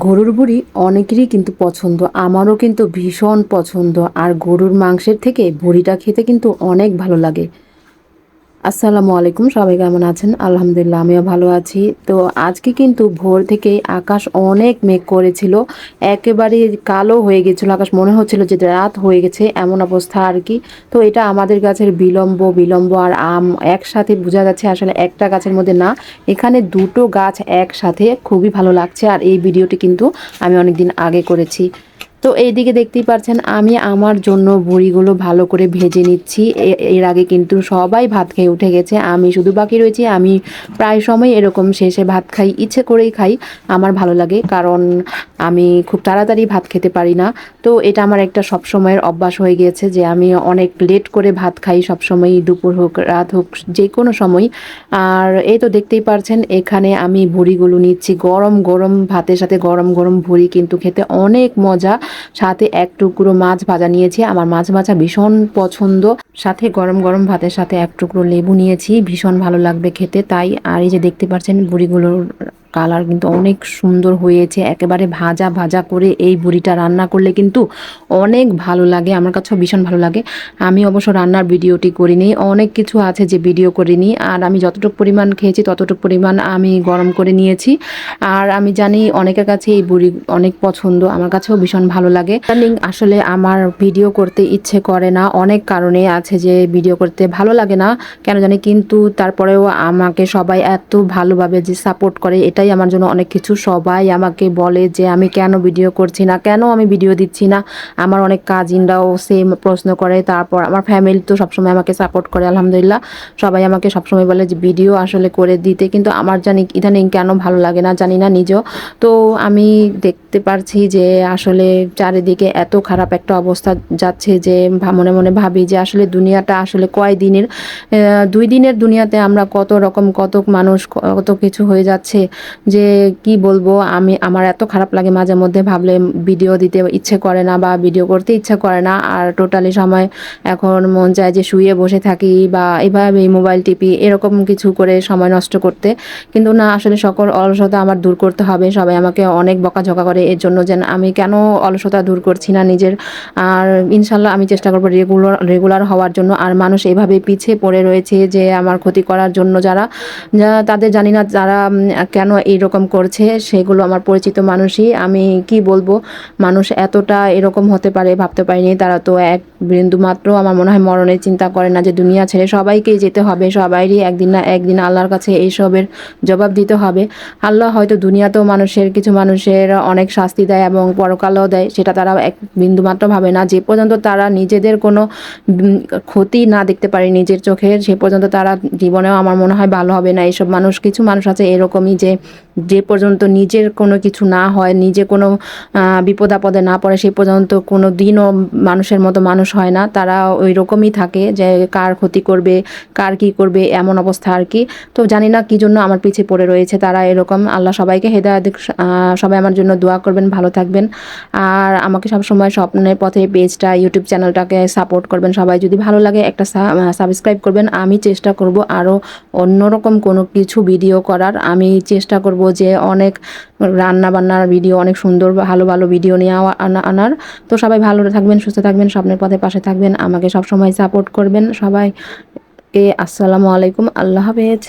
গরুর ভুঁড়ি অনেকেরই কিন্তু পছন্দ, আমারও কিন্তু ভীষণ পছন্দ। আর গরুর মাংসের থেকে ভুঁড়িটা খেতে কিন্তু অনেক ভালো লাগে। আসসালামু আলাইকুম, সবাই কেমন আছেন? আলহামদুলিল্লাহ, আমিও ভালো আছি। তো আজকে কিন্তু ভোর থেকেই আকাশ অনেক মেঘ করেছিল, একেবারে কালো হয়ে গেছিলো আকাশ, মনে হচ্ছিল যে রাত হয়ে গেছে এমন অবস্থা আর কি। তো এটা আমাদের গাছের বিলম্ব বিলম্ব আর আম একসাথে বোঝা যাচ্ছে, আসলে একটা গাছের মধ্যে না, এখানে দুটো গাছ একসাথে, খুবই ভালো লাগছে। আর এই ভিডিওটি কিন্তু আমি অনেকদিন আগে করেছি। তো এইদিকে দেখতেই পাচ্ছেন আমি আমার জন্য বড়িগুলো ভালো করে ভেজে নিচ্ছি। এর আগে কিন্তু সবাই ভাত খেয়ে উঠে গেছে, আমি শুধু বাকি রয়েছি। আমি প্রায় সময় এরকম শেষে ভাত খাই, ইচ্ছে করেই খাই, আমার ভালো লাগে, কারণ আমি খুব তাড়াতাড়ি ভাত খেতে পারি না। তো এটা আমার একটা সবসময়ের অভ্যাস হয়ে গিয়েছে যে আমি অনেক লেট করে ভাত খাই সবসময়, দুপুর হোক রাত হোক যে কোনো সময়। আর এই তো দেখতেই পারছেন এখানে আমি ভুড়িগুলো নিচ্ছি, গরম গরম ভাতের সাথে গরম গরম ভুড়ি কিন্তু খেতে অনেক মজা। সাথে এক টুকরো মাছ ভাজা নিয়েছি, আমার মাছ ভাজা ভীষণ পছন্দ। সাথে গরম গরম ভাতের সাথে এক টুকরো লেবু নিয়েছি, ভীষণ ভালো লাগবে খেতে তাই। আর এই যে দেখতে পাচ্ছেন বুড়িগুলোর কালার কিন্তু অনেক সুন্দর হয়েছে, একেবারে ভাজা ভাজা করে এই বুড়িটা রান্না করলে কিন্তু অনেক ভালো লাগে, আমার কাছেও ভীষণ ভালো লাগে। আমি অবশ্য রান্নার ভিডিওটি করিনি, অনেক কিছু আছে যে ভিডিও করিনি। আর আমি যতটুকু পরিমাণ খেয়েছি ততটুকু পরিমাণ আমি গরম করে নিয়েছি। আর আমি জানি অনেকের কাছে এই বুড়ি অনেক পছন্দ, আমার কাছেও ভীষণ ভালো লাগে। আসলে আমার ভিডিও করতে ইচ্ছে করে না, অনেক কারণে আছে যে ভিডিও করতে ভালো লাগে না কেন জানি, কিন্তু তারপরেও আমাকে সবাই এত ভালোভাবে যে সাপোর্ট করে, এটাই আমার জন্য অনেক কিছু। সবাই আমাকে বলে যে আমি কেন ভিডিও করছি না, কেন আমি ভিডিও দিচ্ছি না। আমার অনেক কাজিনরাও সেম প্রশ্ন করে, তারপর আমার ফ্যামিলি তো সবসময় আমাকে সাপোর্ট করে আলহামদুলিল্লাহ। সবাই আমাকে সবসময় বলে যে ভিডিও আসলে করে দিতে, কিন্তু আমার জানি ইদানিং কেন ভালো লাগে না জানি না নিজেও। তো আমি দেখতে পারছি যে আসলে চারিদিকে এত খারাপ একটা অবস্থা যাচ্ছে যে মনে মনে ভাবি যে আসলে দুনিয়াটা আসলে কয় দিনের, 2 দিনের দুনিয়াতে আমরা কত রকম কত মানুষ কত কিছু হয়ে যাচ্ছে যে কি বলবো। আমার এত খারাপ লাগে মাঝে মধ্যে ভাবলে, ভিডিও দিতে ইচ্ছে করে না বা ভিডিও করতে ইচ্ছে করে না। আর টোটালি সময় এখন মন চায় যে শুয়ে বসে থাকি বা এভাবে মোবাইল টিপি, এরকম কিছু করে সময় নষ্ট করতে। কিন্তু না, আসলে সকল অলসতা আমার দূর করতে হবে। সবাই আমাকে অনেক বকাঝকা করে এর জন্য, যেন আমি কেন অলসতা দূর করছি না নিজের। আর ইনশাল্লাহ আমি চেষ্টা করবো রেগুলার হওয়ার জন্য। আর মানুষ এভাবে পিছিয়ে পড়ে রয়েছে যে আমার ক্ষতি করার জন্য, যারা তাদের জানি না যারা কেন এইরকম করছে, সেগুলো আমার পরিচিত মানুষই। আমি কি বলবো, মানুষ এতটা এরকম হতে পারে ভাবতে পারিনি। তারা তো এক বিন্দু মাত্র আমার মনে হয় মরণের চিন্তা করে না, যে দুনিয়া ছেড়ে সবাইকেই যেতে হবে, সবাইরই একদিন না একদিন আল্লাহর কাছে এইসবের জবাব দিতে হবে। আল্লাহ হয়তো দুনিয়াতেও কিছু মানুষের অনেক শাস্তি দেয় এবং পরকালেও দেয়, সেটা তারা এক বিন্দু মাত্র ভাবে না। যে পর্যন্ত তারা নিজেদের কোনো ক্ষতি না দেখতে পারে নিজের চোখের, সে পর্যন্ত তারা জীবনেও আমার মনে হয় ভালো হবে না। এইসব মানুষ, কিছু মানুষ আছে এরকমই, যে পর্যন্ত নিজের কোনো কিছু না হয়, নিজে কোনো বিপদ আপদে না পড়ে, সে পর্যন্ত কোনো দিনও মানুষের মতো মানুষ হয় না। তারা ওই রকমই থাকে যে কার ক্ষতি করবে, কার কি করবে, এমন অবস্থা আর কি। তো জানি না কি জন্য আমার পিছে পড়ে রয়েছে তারা এরকম। আল্লাহ সবাইকে হেদায়েত দিক। সবাই আমার জন্য দোয়া করবেন, ভালো থাকবেন। আর আমাকে সবসময় স্বপ্নের পথে পেজটা, ইউটিউব চ্যানেলটাকে সাপোর্ট করবেন। সবাই যদি ভালো লাগে একটা সাবস্ক্রাইব করবেন। আমি চেষ্টা করব আরও অন্যরকম কোনো কিছু ভিডিও করার। আমি চেষ্টা করব যে অনেক রান্না বান্নার ভিডিও, অনেক সুন্দর ভালো ভালো ভিডিও নিয়ে আনার। তো সবাই ভালো থাকবেন, সুস্থ থাকবেন, স্বপ্নের পথে পাশে থাকবেন, আমাকে সবসময় সাপোর্ট করবেন সবাইকে। আসসালামু আলাইকুম, আল্লাহ হাফেজ।